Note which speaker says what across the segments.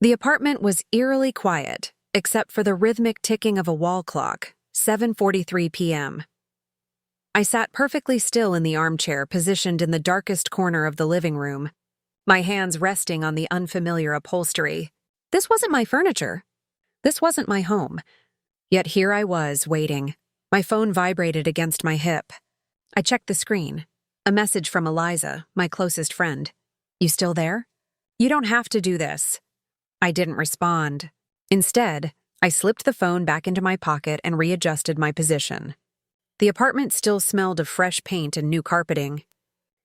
Speaker 1: The apartment was eerily quiet, except for the rhythmic ticking of a wall clock, 7:43 p.m. I sat perfectly still in the armchair positioned in the darkest corner of the living room, my hands resting on the unfamiliar upholstery. This wasn't my furniture. This wasn't my home. Yet here I was, waiting. My phone vibrated against my hip. I checked the screen. A message from Eliza, my closest friend. "You still there? You don't have to do this." I didn't respond. Instead, I slipped the phone back into my pocket and readjusted my position. The apartment still smelled of fresh paint and new carpeting.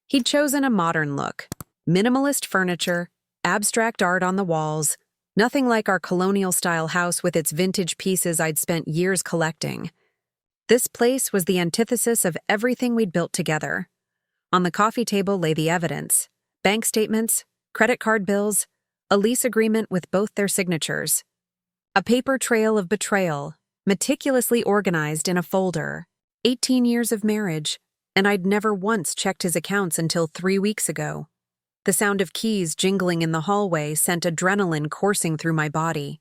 Speaker 1: He'd chosen a modern look. Minimalist furniture, abstract art on the walls, nothing like our colonial-style house with its vintage pieces I'd spent years collecting. This place was the antithesis of everything we'd built together. On the coffee table lay the evidence: bank statements, credit card bills, a lease agreement with both their signatures. A paper trail of betrayal, meticulously organized in a folder. 18 years of marriage, and I'd never once checked his accounts until 3 weeks ago. The sound of keys jingling in the hallway sent adrenaline coursing through my body.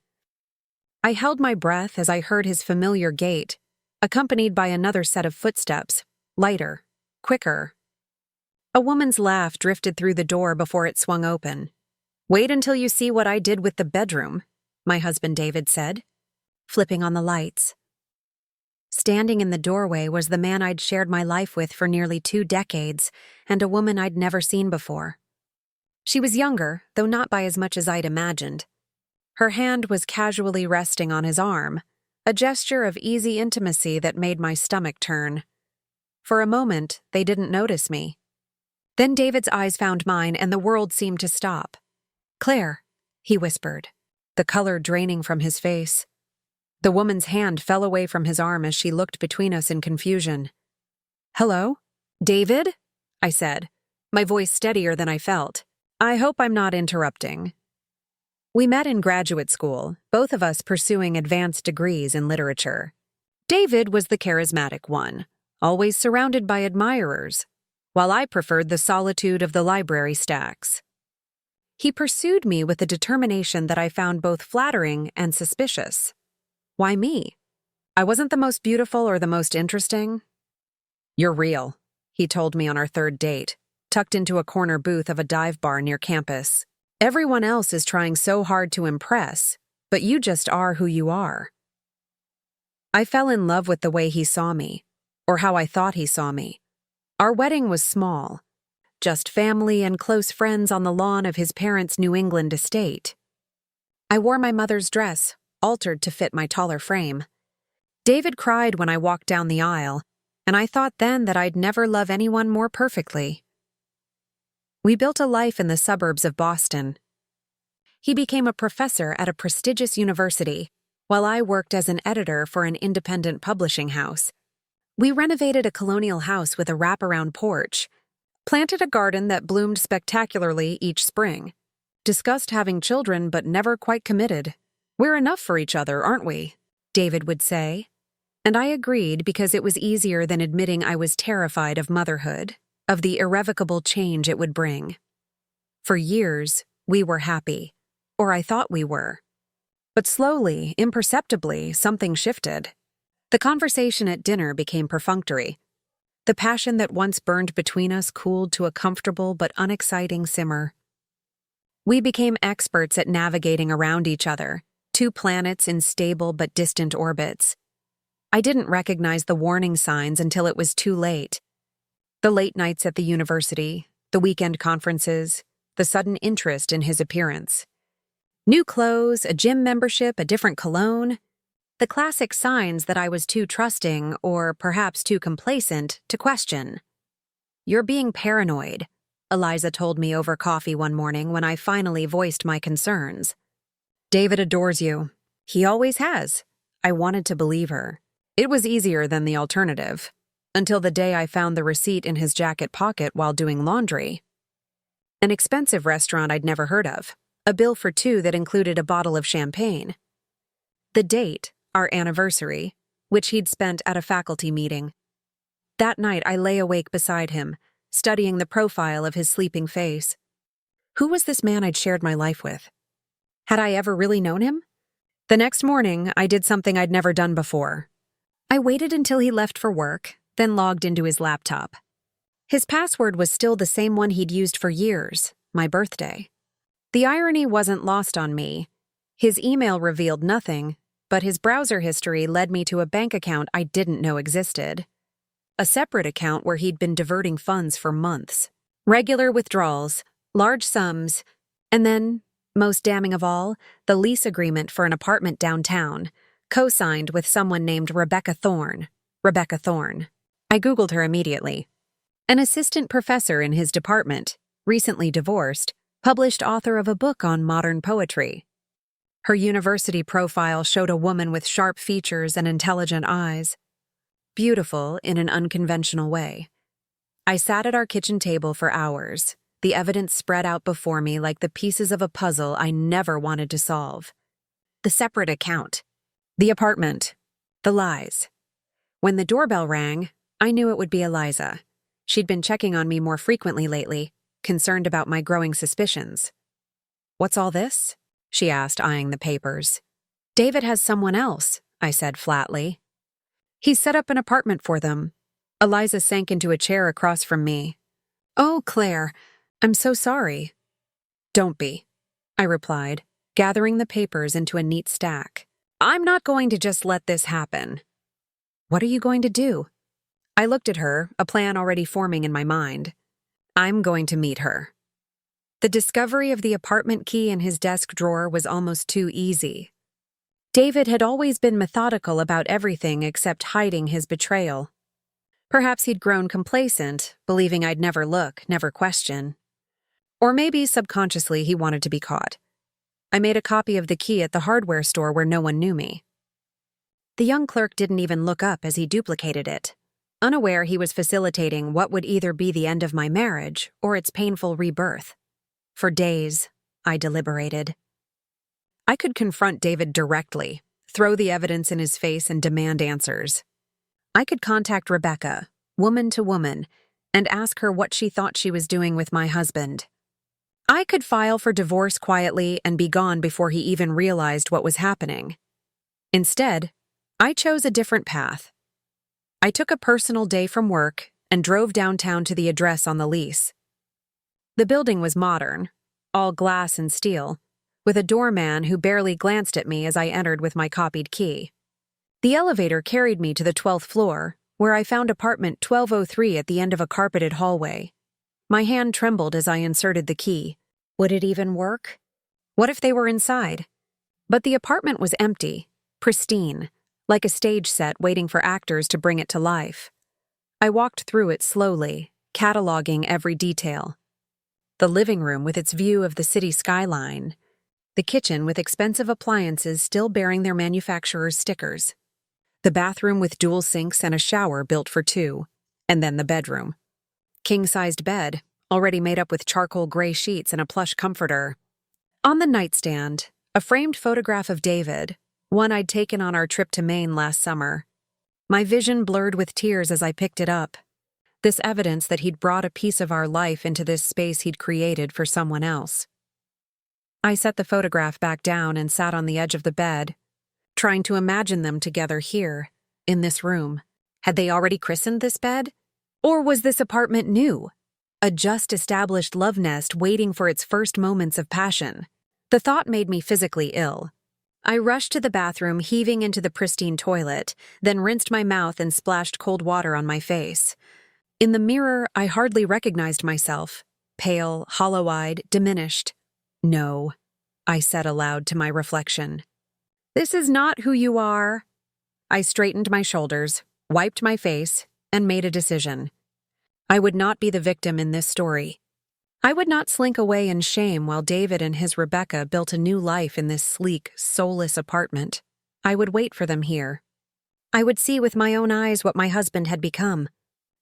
Speaker 1: I held my breath as I heard his familiar gait, accompanied by another set of footsteps, lighter, quicker. A woman's laugh drifted through the door before it swung open. "Wait until you see what I did with the bedroom," my husband David said, flipping on the lights. Standing in the doorway was the man I'd shared my life with for nearly 2 decades, and a woman I'd never seen before. She was younger, though not by as much as I'd imagined. Her hand was casually resting on his arm, a gesture of easy intimacy that made my stomach turn. For a moment, they didn't notice me. Then David's eyes found mine, and the world seemed to stop. "Claire," he whispered, the color draining from his face. The woman's hand fell away from his arm as she looked between us in confusion. "Hello? David?" I said, my voice steadier than I felt. "I hope I'm not interrupting." We met in graduate school, both of us pursuing advanced degrees in literature. David was the charismatic one, always surrounded by admirers, while I preferred the solitude of the library stacks. He pursued me with a determination that I found both flattering and suspicious. Why me? I wasn't the most beautiful or the most interesting. "You're real," he told me on our 3rd date, tucked into a corner booth of a dive bar near campus. "Everyone else is trying so hard to impress, but you just are who you are." I fell in love with the way he saw me, or how I thought he saw me. Our wedding was small, just family and close friends on the lawn of his parents' New England estate. I wore my mother's dress, altered to fit my taller frame. David cried when I walked down the aisle, and I thought then that I'd never love anyone more perfectly. We built a life in the suburbs of Boston. He became a professor at a prestigious university, while I worked as an editor for an independent publishing house. We renovated a colonial house with a wraparound porch, planted a garden that bloomed spectacularly each spring, discussed having children but never quite committed. "We're enough for each other, aren't we?" David would say. And I agreed because it was easier than admitting I was terrified of motherhood, of the irrevocable change it would bring. For years, we were happy, or I thought we were. But slowly, imperceptibly, something shifted. The conversation at dinner became perfunctory. The passion that once burned between us cooled to a comfortable but unexciting simmer. We became experts at navigating around each other, 2 planets in stable but distant orbits. I didn't recognize the warning signs until it was too late. The late nights at the university, the weekend conferences, the sudden interest in his appearance. New clothes, a gym membership, a different cologne. The classic signs that I was too trusting, or perhaps too complacent, to question. "You're being paranoid," Eliza told me over coffee one morning when I finally voiced my concerns. "David adores you. He always has." I wanted to believe her. It was easier than the alternative, until the day I found the receipt in his jacket pocket while doing laundry. An expensive restaurant I'd never heard of, a bill for 2 that included a bottle of champagne. The date, our anniversary, which he'd spent at a faculty meeting. That night I lay awake beside him, studying the profile of his sleeping face. Who was this man I'd shared my life with? Had I ever really known him? The next morning, I did something I'd never done before. I waited until he left for work, then logged into his laptop. His password was still the same one he'd used for years, my birthday. The irony wasn't lost on me. His email revealed nothing, but his browser history led me to a bank account I didn't know existed. A separate account where he'd been diverting funds for months. Regular withdrawals, large sums, and then, most damning of all, the lease agreement for an apartment downtown, co-signed with someone named Rebecca Thorne. Rebecca Thorne. I Googled her immediately. An assistant professor in his department, recently divorced, published author of a book on modern poetry. Her university profile showed a woman with sharp features and intelligent eyes. Beautiful in an unconventional way. I sat at our kitchen table for hours, the evidence spread out before me like the pieces of a puzzle I never wanted to solve. The separate account. The apartment. The lies. When the doorbell rang, I knew it would be Eliza. She'd been checking on me more frequently lately, concerned about my growing suspicions. "What's all this?" she asked, eyeing the papers. "David has someone else," I said flatly. "He's set up an apartment for them." Eliza sank into a chair across from me. "Oh, Claire, I'm so sorry." "Don't be," I replied, gathering the papers into a neat stack. "I'm not going to just let this happen." "What are you going to do?" I looked at her, a plan already forming in my mind. "I'm going to meet her." The discovery of the apartment key in his desk drawer was almost too easy. David had always been methodical about everything except hiding his betrayal. Perhaps he'd grown complacent, believing I'd never look, never question. Or maybe subconsciously he wanted to be caught. I made a copy of the key at the hardware store where no one knew me. The young clerk didn't even look up as he duplicated it, unaware he was facilitating what would either be the end of my marriage or its painful rebirth. For days, I deliberated. I could confront David directly, throw the evidence in his face and demand answers. I could contact Rebecca, woman to woman, and ask her what she thought she was doing with my husband. I could file for divorce quietly and be gone before he even realized what was happening. Instead, I chose a different path. I took a personal day from work and drove downtown to the address on the lease. The building was modern, all glass and steel, with a doorman who barely glanced at me as I entered with my copied key. The elevator carried me to the 12th floor, where I found apartment 1203 at the end of a carpeted hallway. My hand trembled as I inserted the key. Would it even work? What if they were inside? But the apartment was empty, pristine, like a stage set waiting for actors to bring it to life. I walked through it slowly, cataloging every detail. The living room with its view of the city skyline. The kitchen with expensive appliances still bearing their manufacturer's stickers. The bathroom with dual sinks and a shower built for two. And then the bedroom. King-sized bed, already made up with charcoal gray sheets and a plush comforter. On the nightstand, a framed photograph of David, one I'd taken on our trip to Maine last summer. My vision blurred with tears as I picked it up. This evidence that he'd brought a piece of our life into this space he'd created for someone else. I set the photograph back down and sat on the edge of the bed, trying to imagine them together here, in this room. Had they already christened this bed? Or was this apartment new? A just-established love nest waiting for its first moments of passion. The thought made me physically ill. I rushed to the bathroom, heaving into the pristine toilet, then rinsed my mouth and splashed cold water on my face. In the mirror, I hardly recognized myself. Pale, hollow-eyed, diminished. "No," I said aloud to my reflection. "This is not who you are." I straightened my shoulders, wiped my face, and made a decision. I would not be the victim in this story. I would not slink away in shame while David and his Rebecca built a new life in this sleek, soulless apartment. I would wait for them here. I would see with my own eyes what my husband had become.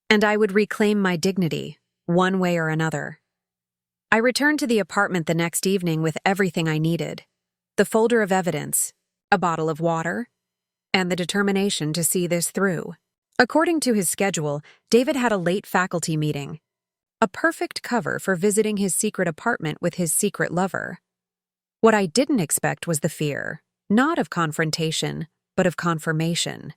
Speaker 1: And I would reclaim my dignity, one way or another. I returned to the apartment the next evening with everything I needed. The folder of evidence, a bottle of water, and the determination to see this through. According to his schedule, David had a late faculty meeting. A perfect cover for visiting his secret apartment with his secret lover. What I didn't expect was the fear, not of confrontation, but of confirmation.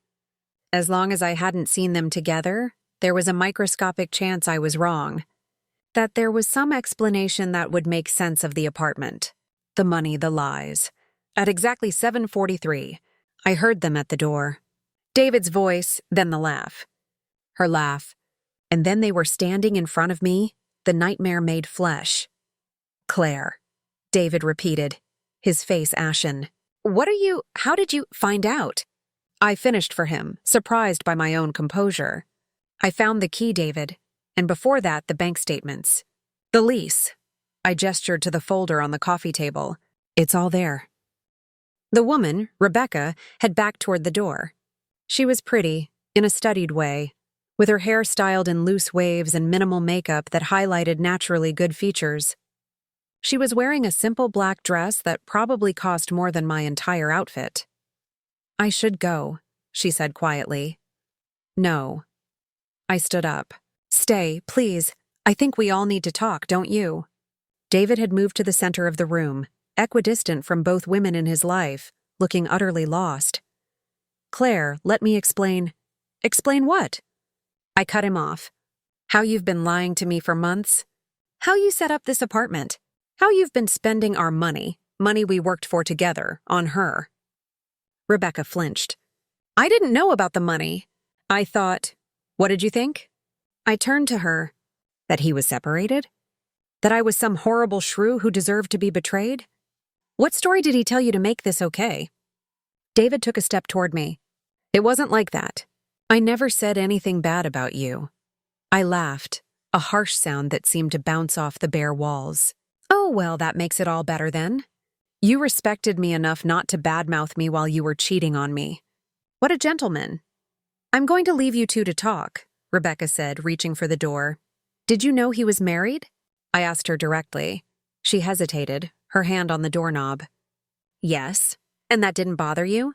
Speaker 1: As long as I hadn't seen them together, there was a microscopic chance I was wrong. That there was some explanation that would make sense of the apartment. The money, the lies. At exactly 7:43, I heard them at the door. David's voice, then the laugh. Her laugh. And then they were standing in front of me, the nightmare made flesh. Claire, David repeated, his face ashen. How did you find out? I finished for him, surprised by my own composure. I found the key, David, and before that, the bank statements. The lease. I gestured to the folder on the coffee table. It's all there. The woman, Rebecca, had backed toward the door. She was pretty, in a studied way, with her hair styled in loose waves and minimal makeup that highlighted naturally good features. She was wearing a simple black dress that probably cost more than my entire outfit. I should go, she said quietly. No. I stood up. Stay, please. I think we all need to talk, don't you? David had moved to the center of the room, equidistant from both women in his life, looking utterly lost. Claire, let me explain. Explain what? I cut him off. How you've been lying to me for months. How you set up this apartment. How you've been spending our money we worked for together, on her. Rebecca flinched. I didn't know about the money. I thought, what did you think? I turned to her. That he was separated? That I was some horrible shrew who deserved to be betrayed? What story did he tell you to make this okay? David took a step toward me. It wasn't like that. I never said anything bad about you. I laughed, a harsh sound that seemed to bounce off the bare walls. Oh, well, that makes it all better then. You respected me enough not to badmouth me while you were cheating on me. What a gentleman. I'm going to leave you two to talk, Rebecca said, reaching for the door. Did you know he was married? I asked her directly. She hesitated, her hand on the doorknob. Yes. And that didn't bother you?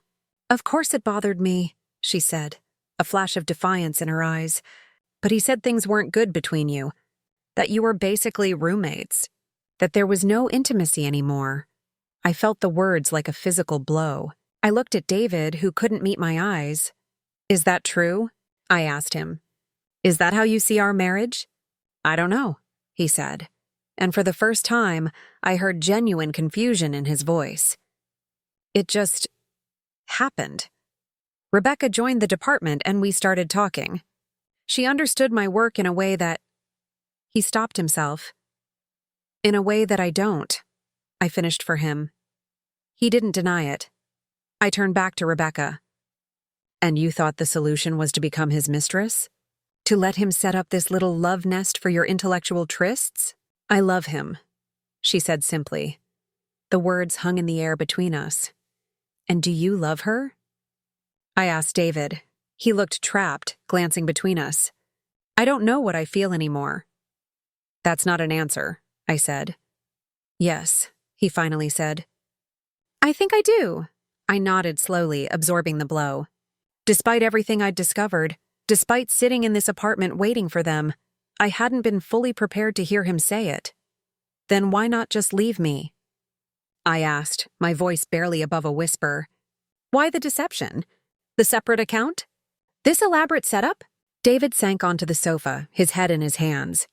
Speaker 1: Of course it bothered me, she said, a flash of defiance in her eyes. But he said things weren't good between you. That you were basically roommates. That there was no intimacy anymore. I felt the words like a physical blow. I looked at David, who couldn't meet my eyes. Is that true? I asked him. Is that how you see our marriage? I don't know, he said. And for the first time, I heard genuine confusion in his voice. It just happened. Rebecca joined the department and we started talking. She understood my work in a way that... He stopped himself. In a way that I don't, I finished for him. He didn't deny it. I turned back to Rebecca. And you thought the solution was to become his mistress? To let him set up this little love nest for your intellectual trysts? I love him, she said simply. The words hung in the air between us. And do you love her? I asked David. He looked trapped, glancing between us. I don't know what I feel anymore. That's not an answer, I said. Yes, he finally said. I think I do. I nodded slowly, absorbing the blow. Despite everything I'd discovered, despite sitting in this apartment waiting for them, I hadn't been fully prepared to hear him say it. Then why not just leave me? I asked, my voice barely above a whisper. Why the deception? The separate account? This elaborate setup? David sank onto the sofa, his head in his hands.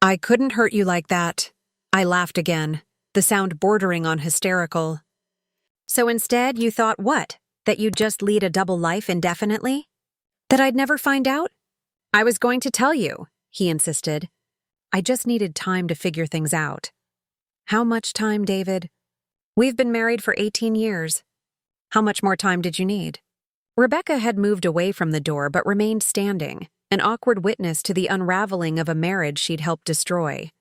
Speaker 1: I couldn't hurt you like that. I laughed again, the sound bordering on hysterical. So instead you thought what? That you'd just lead a double life indefinitely? That I'd never find out? I was going to tell you, he insisted. I just needed time to figure things out. How much time, David? We've been married for 18 years. How much more time did you need? Rebecca had moved away from the door but remained standing, an awkward witness to the unraveling of a marriage she'd helped destroy.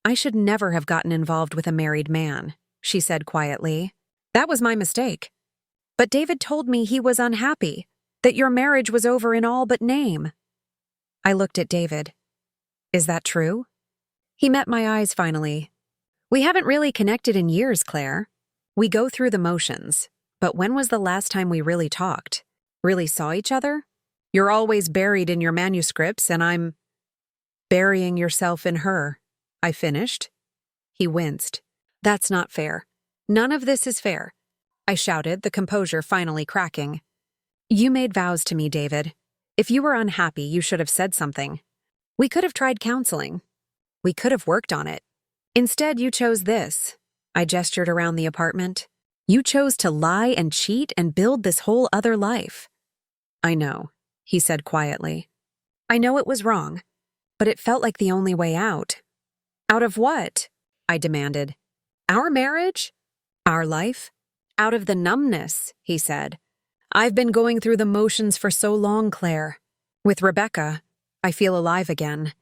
Speaker 1: I should never have gotten involved with a married man, she said quietly. That was my mistake. But David told me he was unhappy, that your marriage was over in all but name. I looked at David. Is that true? He met my eyes finally. We haven't really connected in years, Claire. We go through the motions, but when was the last time we really talked? Really saw each other? You're always buried in your manuscripts, and I'm burying yourself in her, I finished. He winced. That's not fair. None of this is fair, I shouted, the composure finally cracking. You made vows to me, David. If you were unhappy, you should have said something. We could have tried counseling. We could have worked on it. Instead, you chose this. I gestured around the apartment. You chose to lie and cheat and build this whole other life. I know, he said quietly. I know it was wrong, but it felt like the only way out. Out of what? I demanded. Our marriage? Our life? Out of the numbness, he said. I've been going through the motions for so long, Claire. With Rebecca, I feel alive again.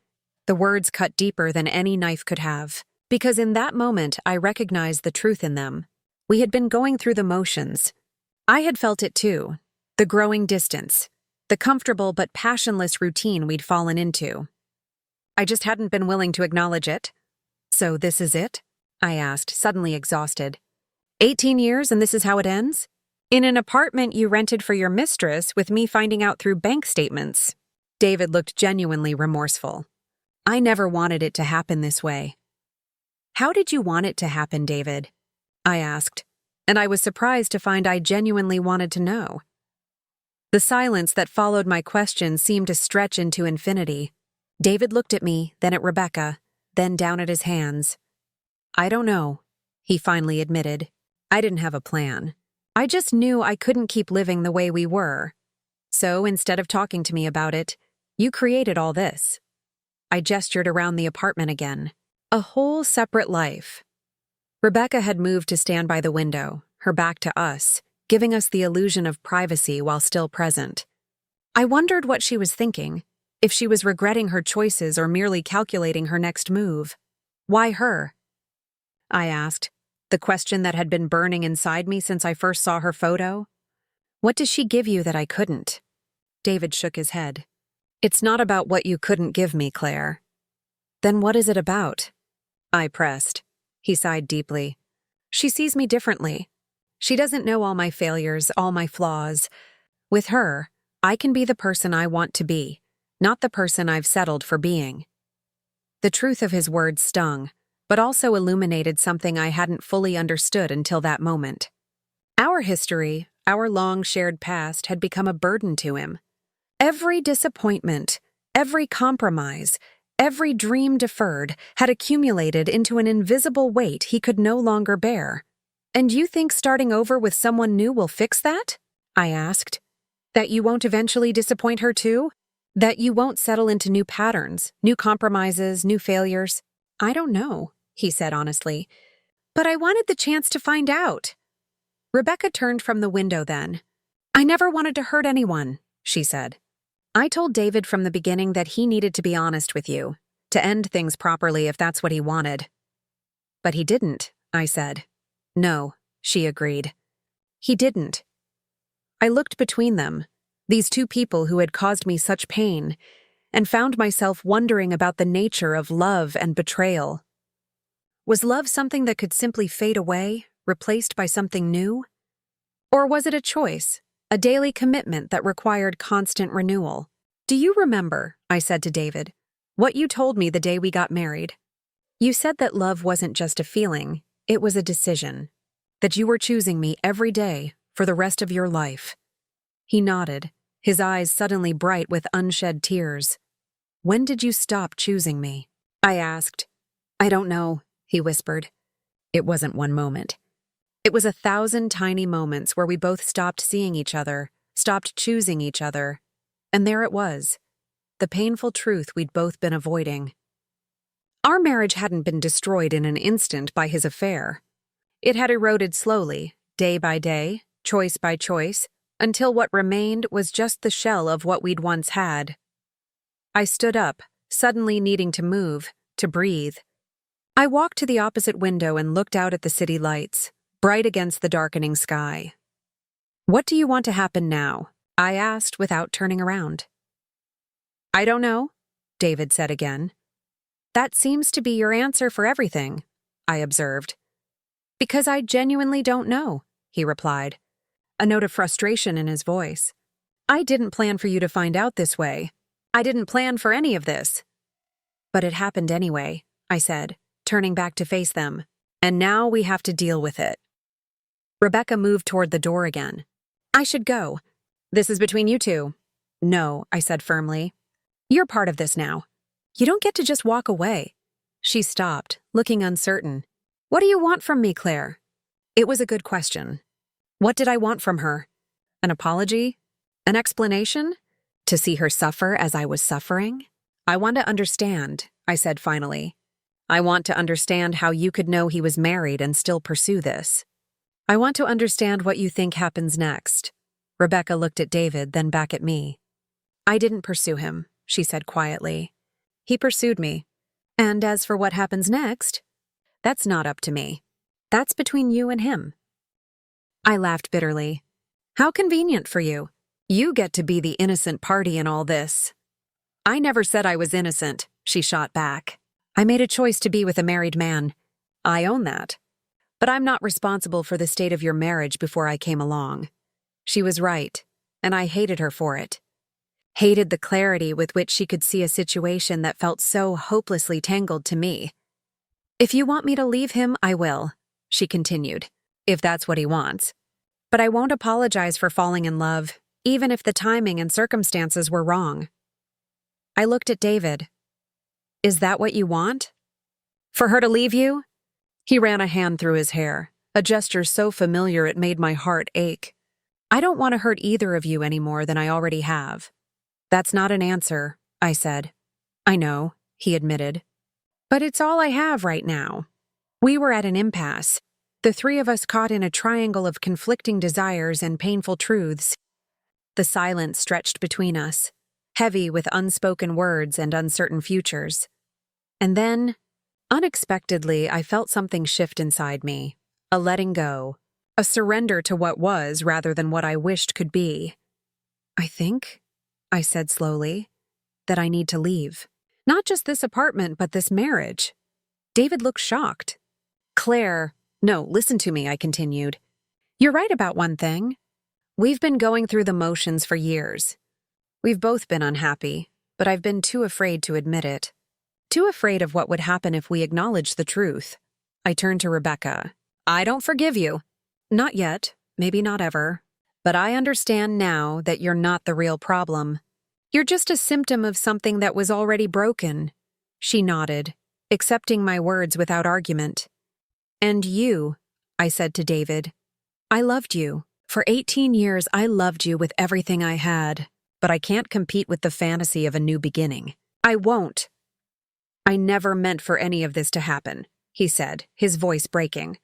Speaker 1: The words cut deeper than any knife could have, because in that moment I recognized the truth in them. We had been going through the motions. I had felt it too, the growing distance, the comfortable but passionless routine we'd fallen into. I just hadn't been willing to acknowledge it. So this is it? I asked, suddenly exhausted. 18 years and this is how it ends? In an apartment you rented for your mistress with me finding out through bank statements. David looked genuinely remorseful. I never wanted it to happen this way. How did you want it to happen, David? I asked, and I was surprised to find I genuinely wanted to know. The silence that followed my question seemed to stretch into infinity. David looked at me, then at Rebecca, then down at his hands. I don't know, he finally admitted. I didn't have a plan. I just knew I couldn't keep living the way we were. So instead of talking to me about it, you created all this. I gestured around the apartment again. A whole separate life. Rebecca had moved to stand by the window, her back to us, giving us the illusion of privacy while still present. I wondered what she was thinking, if she was regretting her choices or merely calculating her next move. Why her? I asked, the question that had been burning inside me since I first saw her photo. What does she give you that I couldn't? David shook his head. It's not about what you couldn't give me, Claire. Then what is it about? I pressed. He sighed deeply. She sees me differently. She doesn't know all my failures, all my flaws. With her, I can be the person I want to be, not the person I've settled for being. The truth of his words stung, but also illuminated something I hadn't fully understood until that moment. Our history, our long shared past, had become a burden to him. Every disappointment, every compromise, every dream deferred had accumulated into an invisible weight he could no longer bear. And you think starting over with someone new will fix that? I asked. That you won't eventually disappoint her too? That you won't settle into new patterns, new compromises, new failures? I don't know, he said honestly. But I wanted the chance to find out. Rebecca turned from the window then. I never wanted to hurt anyone, she said. I told David from the beginning that he needed to be honest with you, to end things properly if that's what he wanted. But he didn't, I said. No, she agreed. He didn't. I looked between them, these two people who had caused me such pain, and found myself wondering about the nature of love and betrayal. Was love something that could simply fade away, replaced by something new? Or was it a choice, a daily commitment that required constant renewal? Do you remember, I said to David, what you told me the day we got married? You said that love wasn't just a feeling, it was a decision, that you were choosing me every day for the rest of your life. He nodded, his eyes suddenly bright with unshed tears. When did you stop choosing me? I asked. I don't know, he whispered. It wasn't one moment. It was 1,000 tiny moments where we both stopped seeing each other, stopped choosing each other. And there it was, the painful truth we'd both been avoiding. Our marriage hadn't been destroyed in an instant by his affair. It had eroded slowly, day by day, choice by choice, until what remained was just the shell of what we'd once had. I stood up, suddenly needing to move, to breathe. I walked to the opposite window and looked out at the city lights, bright against the darkening sky. What do you want to happen now? I asked without turning around. I don't know, David said again. That seems to be your answer for everything, I observed. Because I genuinely don't know, he replied, a note of frustration in his voice. I didn't plan for you to find out this way. I didn't plan for any of this. But it happened anyway, I said, turning back to face them. And now we have to deal with it. Rebecca moved toward the door again. I should go. This is between you two. No, I said firmly. You're part of this now. You don't get to just walk away. She stopped, looking uncertain. What do you want from me, Claire? It was a good question. What did I want from her? An apology? An explanation? To see her suffer as I was suffering? I want to understand, I said finally. I want to understand how you could know he was married and still pursue this. I want to understand what you think happens next. Rebecca looked at David, then back at me. I didn't pursue him, she said quietly. He pursued me. And as for what happens next, that's not up to me. That's between you and him. I laughed bitterly. How convenient for you. You get to be the innocent party in all this. I never said I was innocent, she shot back. I made a choice to be with a married man. I own that. But I'm not responsible for the state of your marriage before I came along. She was right, and I hated her for it. Hated the clarity with which she could see a situation that felt so hopelessly tangled to me. If you want me to leave him, I will, she continued, if that's what he wants. But I won't apologize for falling in love, even if the timing and circumstances were wrong. I looked at David. Is that what you want? For her to leave you? He ran a hand through his hair, a gesture so familiar it made my heart ache. I don't want to hurt either of you any more than I already have. That's not an answer, I said. I know, he admitted. But it's all I have right now. We were at an impasse, the three of us caught in a triangle of conflicting desires and painful truths. The silence stretched between us, heavy with unspoken words and uncertain futures. And then, unexpectedly, I felt something shift inside me, a letting go, a surrender to what was rather than what I wished could be. I think, I said slowly, that I need to leave. Not just this apartment, but this marriage. David looked shocked. Claire, no, listen to me, I continued. You're right about one thing. We've been going through the motions for years. We've both been unhappy, but I've been too afraid to admit it. Too afraid of what would happen if we acknowledged the truth. I turned to Rebecca. I don't forgive you. Not yet, maybe not ever. But I understand now that you're not the real problem. You're just a symptom of something that was already broken. She nodded, accepting my words without argument. And you, I said to David. I loved you. For 18 years, I loved you with everything I had. But I can't compete with the fantasy of a new beginning. I won't. I never meant for any of this to happen, he said, his voice breaking.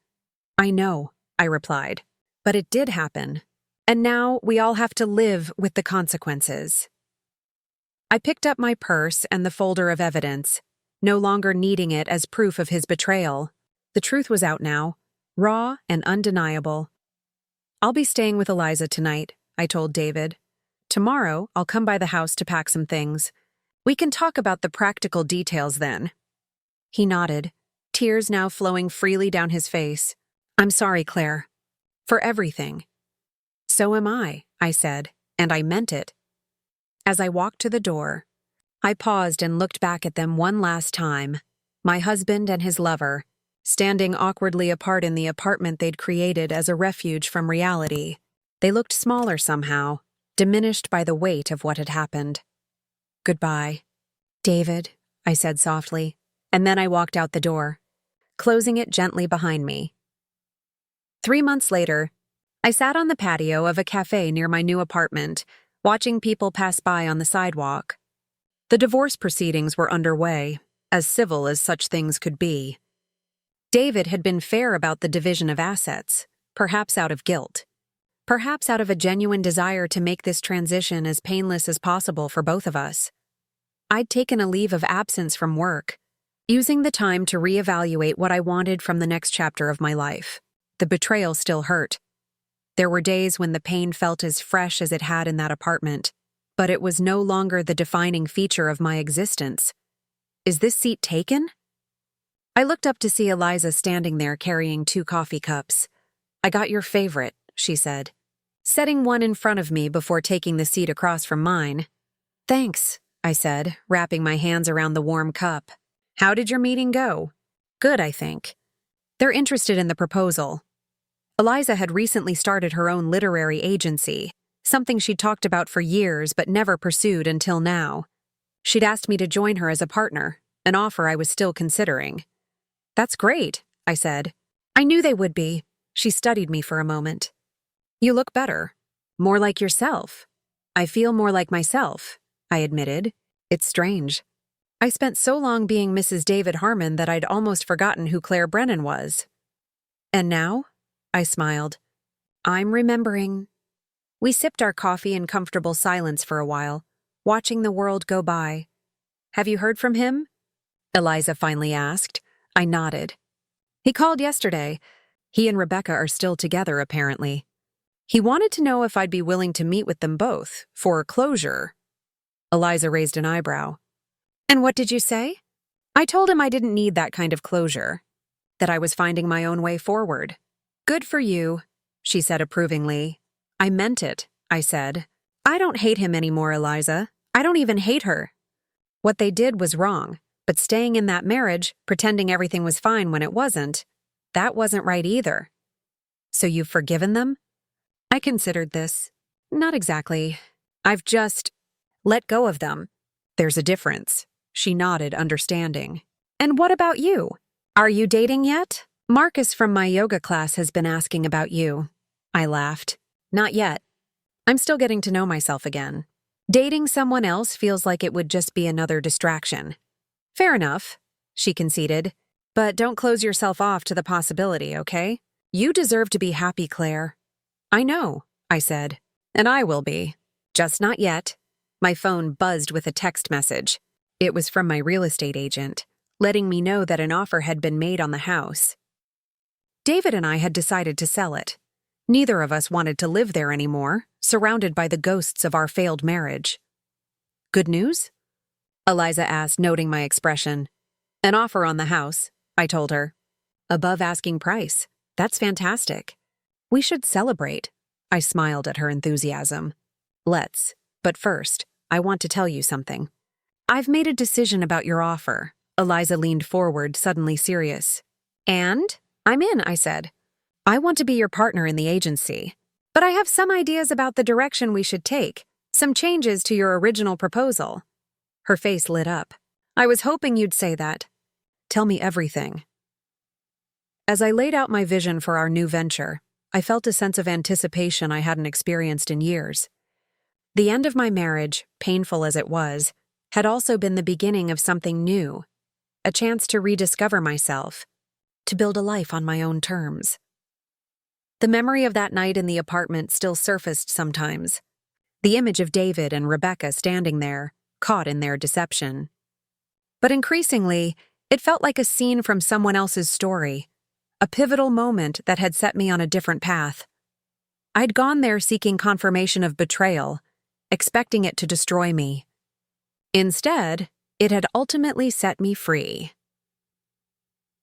Speaker 1: I know, I replied. But it did happen. And now we all have to live with the consequences. I picked up my purse and the folder of evidence, no longer needing it as proof of his betrayal. The truth was out now, raw and undeniable. I'll be staying with Eliza tonight, I told David. Tomorrow, I'll come by the house to pack some things. We can talk about the practical details then. He nodded, tears now flowing freely down his face. I'm sorry, Claire. For everything. So am I said, and I meant it. As I walked to the door, I paused and looked back at them one last time, my husband and his lover, standing awkwardly apart in the apartment they'd created as a refuge from reality. They looked smaller somehow, diminished by the weight of what had happened. Goodbye, David, I said softly, and then I walked out the door, closing it gently behind me. 3 months later, I sat on the patio of a cafe near my new apartment, watching people pass by on the sidewalk. The divorce proceedings were underway, as civil as such things could be. David had been fair about the division of assets, perhaps out of guilt, perhaps out of a genuine desire to make this transition as painless as possible for both of us. I'd taken a leave of absence from work, using the time to reevaluate what I wanted from the next chapter of my life. The betrayal still hurt. There were days when the pain felt as fresh as it had in that apartment, but it was no longer the defining feature of my existence. Is this seat taken? I looked up to see Eliza standing there carrying 2 coffee cups. I got your favorite, she said, setting one in front of me before taking the seat across from mine. Thanks, I said, wrapping my hands around the warm cup. How did your meeting go? Good, I think. They're interested in the proposal. Eliza had recently started her own literary agency, something she'd talked about for years but never pursued until now. She'd asked me to join her as a partner, an offer I was still considering. "That's great," I said. "I knew they would be." She studied me for a moment. "You look better. More like yourself." "I feel more like myself," I admitted. "It's strange. I spent so long being Mrs. David Harmon that I'd almost forgotten who Claire Brennan was." "And now?" I smiled. "I'm remembering." We sipped our coffee in comfortable silence for a while, watching the world go by. "Have you heard from him?" Eliza finally asked. I nodded. "He called yesterday. He and Rebecca are still together, apparently. He wanted to know if I'd be willing to meet with them both, for closure." Eliza raised an eyebrow. "And what did you say?" "I told him I didn't need that kind of closure, that I was finding my own way forward." "Good for you," she said approvingly. "I meant it," I said. "I don't hate him anymore, Eliza. I don't even hate her. What they did was wrong, but staying in that marriage, pretending everything was fine when it wasn't, that wasn't right either." "So you've forgiven them?" I considered this. "Not exactly. I've just let go of them." "There's a difference." She nodded, understanding. "And what about you? Are you dating yet? Marcus from my yoga class has been asking about you." I laughed. "Not yet. I'm still getting to know myself again. Dating someone else feels like it would just be another distraction." "Fair enough," she conceded. "But don't close yourself off to the possibility, okay? You deserve to be happy, Claire." "I know," I said. "And I will be. Just not yet." My phone buzzed with a text message. It was from my real estate agent, letting me know that an offer had been made on the house. David and I had decided to sell it. Neither of us wanted to live there anymore, surrounded by the ghosts of our failed marriage. "Good news?" Eliza asked, noting my expression. "An offer on the house," I told her. "Above asking price. That's fantastic. We should celebrate." I smiled at her enthusiasm. "Let's. But first, I want to tell you something." "I've made a decision about your offer." Eliza leaned forward, suddenly serious. "And?" "I'm in," I said. "I want to be your partner in the agency. But I have some ideas about the direction we should take, some changes to your original proposal." Her face lit up. "I was hoping you'd say that." "Tell me everything." As I laid out my vision for our new venture, I felt a sense of anticipation I hadn't experienced in years. The end of my marriage, painful as it was, had also been the beginning of something new, a chance to rediscover myself, to build a life on my own terms. The memory of that night in the apartment still surfaced sometimes. The image of David and Rebecca standing there, caught in their deception. But increasingly, it felt like a scene from someone else's story, a pivotal moment that had set me on a different path. I'd gone there seeking confirmation of betrayal, expecting it to destroy me. Instead, it had ultimately set me free.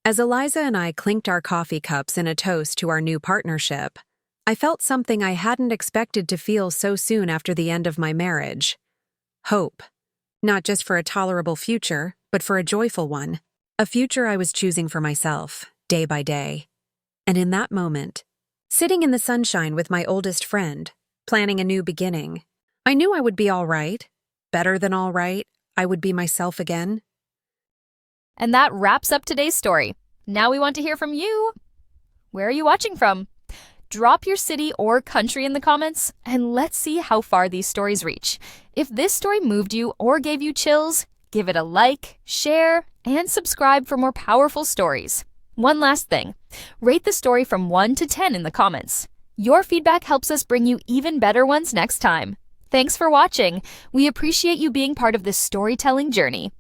Speaker 1: As Eliza and I clinked our coffee cups in a toast to our new partnership, I felt something I hadn't expected to feel so soon after the end of my marriage. Hope. Not just for a tolerable future, but for a joyful one. A future I was choosing for myself, day by day. And in that moment, sitting in the sunshine with my oldest friend, planning a new beginning, I knew I would be all right. Better than all right. I would be myself again.
Speaker 2: And that wraps up today's story. Now we want to hear from you. Where are you watching from? Drop your city or country in the comments, and let's see how far these stories reach. If this story moved you or gave you chills, give it a like, share, and subscribe for more powerful stories. One last thing, rate the story from 1 to 10 in the comments. Your feedback helps us bring you even better ones next time. Thanks for watching. We appreciate you being part of this storytelling journey.